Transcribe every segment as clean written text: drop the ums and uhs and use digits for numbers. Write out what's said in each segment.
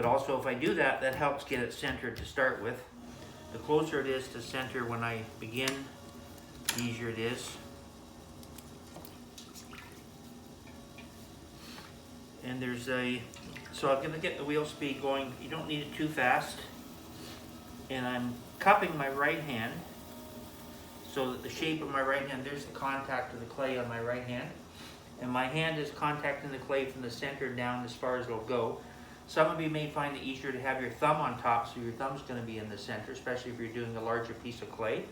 But also if I do that, that helps get it centered to start with. The closer it is to center when I begin, the easier it is. And there's so I'm gonna get the wheel speed going. You don't need it too fast. And I'm cupping my right hand so that the shape of my right hand, there's the contact of the clay on my right hand. And my hand is contacting the clay from the center down as far as it'll go. Some of you may find it easier to have your thumb on top, so your thumb's going to be in the center, especially if you're doing a larger piece of clay.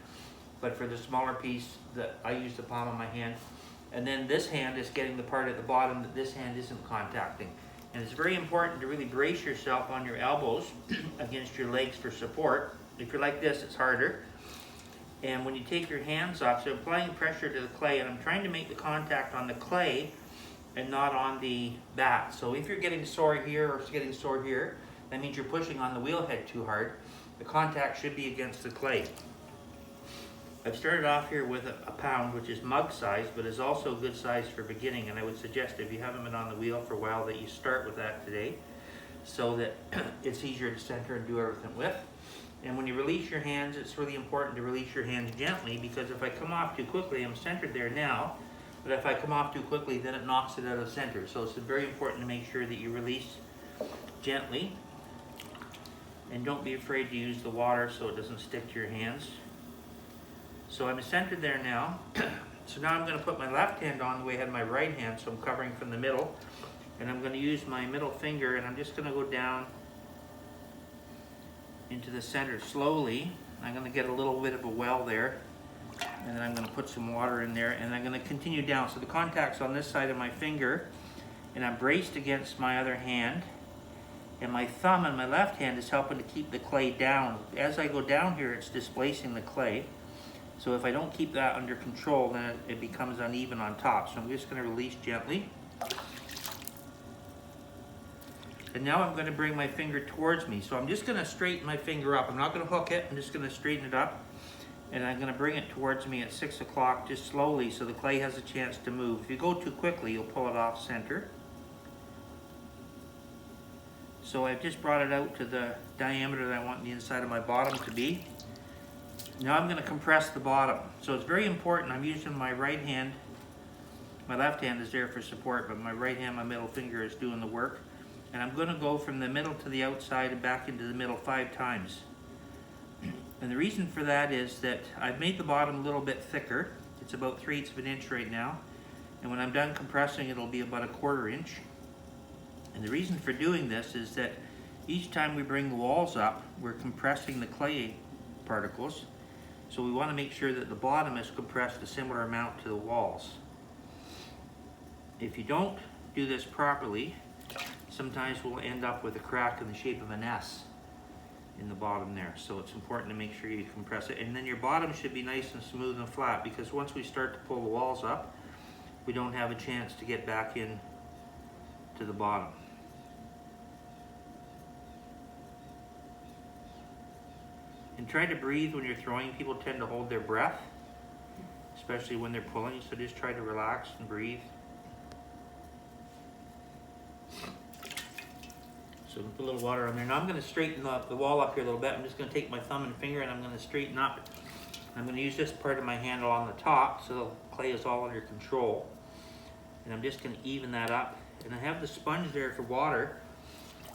But for the smaller piece, I use the palm of my hand. And then this hand is getting the part at the bottom that this hand isn't contacting. And it's very important to really brace yourself on your elbows against your legs for support. If you're like this, it's harder. And when you take your hands off, so applying pressure to the clay, and I'm trying to make the contact on the clay and not on the bat. So if you're getting sore here or getting sore here, that means you're pushing on the wheel head too hard. The contact should be against the clay. I've started off here with a pound, which is mug size, but is also good size for beginning. And I would suggest if you haven't been on the wheel for a while that you start with that today so that it's easier to center and do everything with. And when you release your hands, it's really important to release your hands gently, because if I come off too quickly, I'm centered there now, but if I come off too quickly, then it knocks it out of center. So it's very important to make sure that you release gently, and don't be afraid to use the water so it doesn't stick to your hands. So I'm centered there now. So now I'm going to put my left hand on the way I had my right hand, so I'm covering from the middle, and I'm going to use my middle finger, and I'm just going to go down into the center slowly. I'm going to get a little bit of a well there, and then I'm going to put some water in there, and I'm going to continue down. So the contact's on this side of my finger, and I'm braced against my other hand, and my thumb on my left hand is helping to keep the clay down. As I go down here, it's displacing the clay. So if I don't keep that under control, then it becomes uneven on top. So I'm just going to release gently. And now I'm going to bring my finger towards me. So I'm just going to straighten my finger up. I'm not going to hook it. I'm just going to straighten it up. And I'm going to bring it towards me at 6 o'clock just slowly so the clay has a chance to move. If you go too quickly, you'll pull it off center. So I've just brought it out to the diameter that I want the inside of my bottom to be. Now I'm going to compress the bottom. So it's very important. I'm using my right hand. My left hand is there for support, but my right hand, my middle finger is doing the work. And I'm going to go from the middle to the outside and back into the middle 5 times. And the reason for that is that I've made the bottom a little bit thicker. It's about 3/8 of an inch right now. And when I'm done compressing, it'll be about 1/4 inch. And the reason for doing this is that each time we bring the walls up, we're compressing the clay particles. So we want to make sure that the bottom is compressed a similar amount to the walls. If you don't do this properly, sometimes we'll end up with a crack in the shape of an S in the bottom there. So it's important to make sure you compress it. And then your bottom should be nice and smooth and flat, because once we start to pull the walls up, we don't have a chance to get back in to the bottom. And try to breathe when you're throwing. People tend to hold their breath, especially when they're pulling, so just try to relax and breathe. So put a little water on there. Now I'm going to straighten the wall up here a little bit. I'm just going to take my thumb and finger and I'm going to straighten up. I'm going to use this part of my handle on the top so the clay is all under control. And I'm just going to even that up. And I have the sponge there for water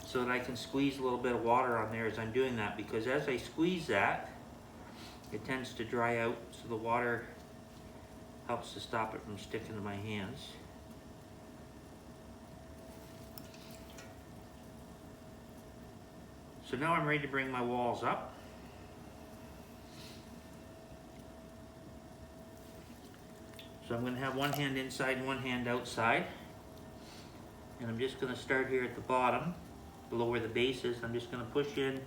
so that I can squeeze a little bit of water on there as I'm doing that, because as I squeeze that, it tends to dry out, so the water helps to stop it from sticking to my hands. So now I'm ready to bring my walls up. So I'm going to have one hand inside and one hand outside. And I'm just going to start here at the bottom, below where the base is. I'm just going to push in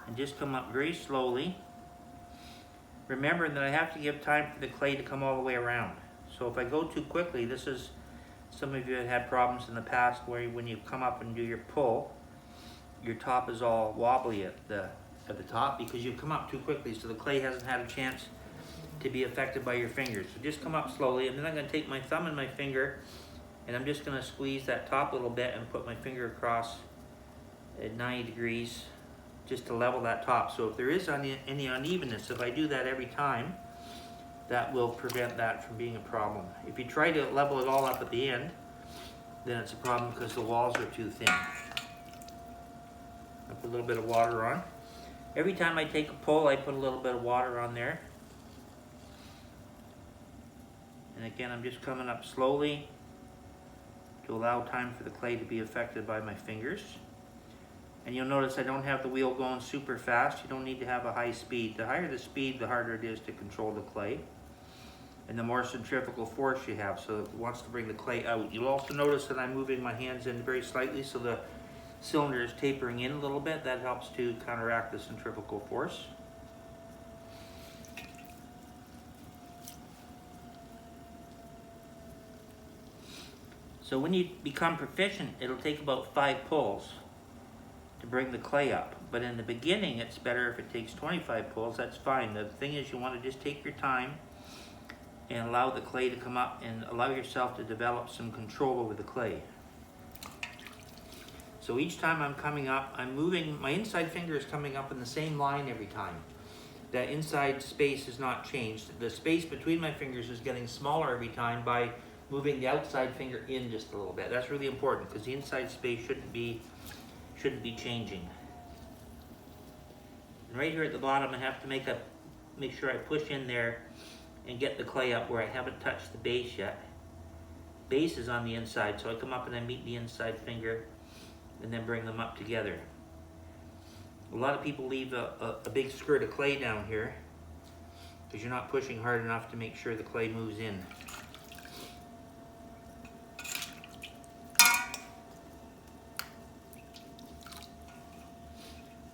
and just come up very slowly. Remember that I have to give time for the clay to come all the way around. So if I go too quickly, this is, some of you have had problems in the past where when you come up and do your pull, your top is all wobbly at the top because you've come up too quickly, so the clay hasn't had a chance to be affected by your fingers. So just come up slowly, and then I'm going to take my thumb and my finger, and I'm just going to squeeze that top a little bit and put my finger across at 90 degrees just to level that top. So if there is any unevenness, if I do that every time, that will prevent that from being a problem. If you try to level it all up at the end, then it's a problem because the walls are too thin. I put a little bit of water on. Every time I take a pull, I put a little bit of water on there. And again, I'm just coming up slowly to allow time for the clay to be affected by my fingers. And you'll notice I don't have the wheel going super fast. You don't need to have a high speed. The higher the speed, the harder it is to control the clay. And the more centrifugal force you have, so it wants to bring the clay out. You'll also notice that I'm moving my hands in very slightly so the cylinder is tapering in a little bit. That helps to counteract the centrifugal force. So when you become proficient, it'll take about 5 pulls to bring the clay up. But in the beginning, it's better if it takes 25 pulls. That's fine. The thing is, you want to just take your time and allow the clay to come up and allow yourself to develop some control over the clay. So each time I'm coming up, I'm moving, my inside finger is coming up in the same line every time. That inside space is not changed. The space between my fingers is getting smaller every time by moving the outside finger in just a little bit. That's really important because the inside space shouldn't be changing. And right here at the bottom, I have to make sure I push in there and get the clay up where I haven't touched the base yet. Base is on the inside, so I come up and I meet the inside finger and then bring them up together. A lot of people leave a big skirt of clay down here because you're not pushing hard enough to make sure the clay moves in.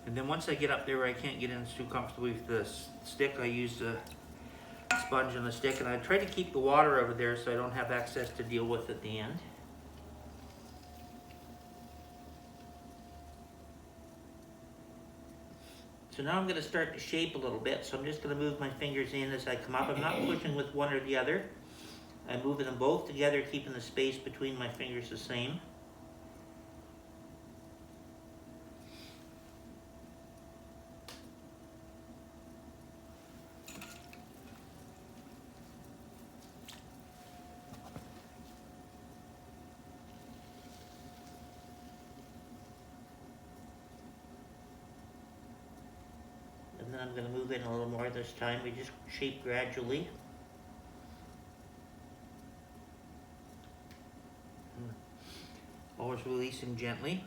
And then once I get up there where I can't get in too comfortably with the stick, I use the sponge on the stick, and I try to keep the water over there so I don't have access to deal with at the end. So now I'm going to start to shape a little bit, so I'm just going to move my fingers in as I come up. I'm not pushing with one or the other. I'm moving them both together, keeping the space between my fingers the same. And then I'm going to move in a little more this time. We just shape gradually. Always releasing gently.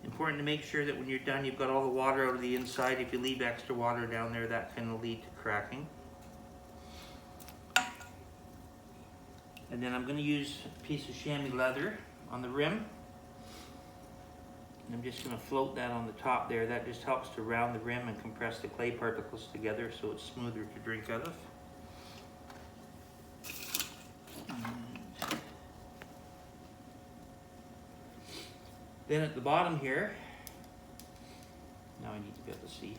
Important to make sure that when you're done, you've got all the water out of the inside. If you leave extra water down there, that can lead to cracking. And then I'm going to use a piece of chamois leather on the rim. And I'm just going to float that on the top there. That just helps to round the rim and compress the clay particles together so it's smoother to drink out of. Then at the bottom here, now I need to be able to see.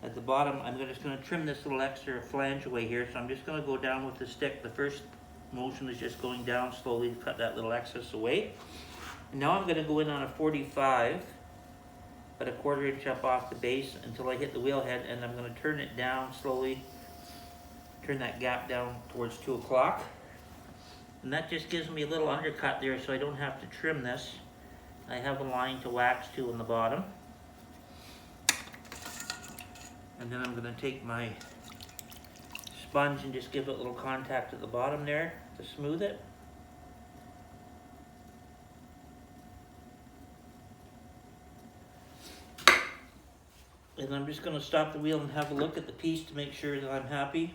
At the bottom, I'm just going to trim this little extra flange away here. So I'm just going to go down with the stick. The first motion is just going down slowly to cut that little excess away. And now I'm going to go in on a 45, but a 1/4 inch up off the base until I hit the wheel head, and I'm going to turn it down slowly, turn that gap down towards 2 o'clock. And that just gives me a little undercut there so I don't have to trim this. I have a line to wax to on the bottom. And then I'm going to take my sponge and just give it a little contact at the bottom there to smooth it. And I'm just going to stop the wheel and have a look at the piece to make sure that I'm happy.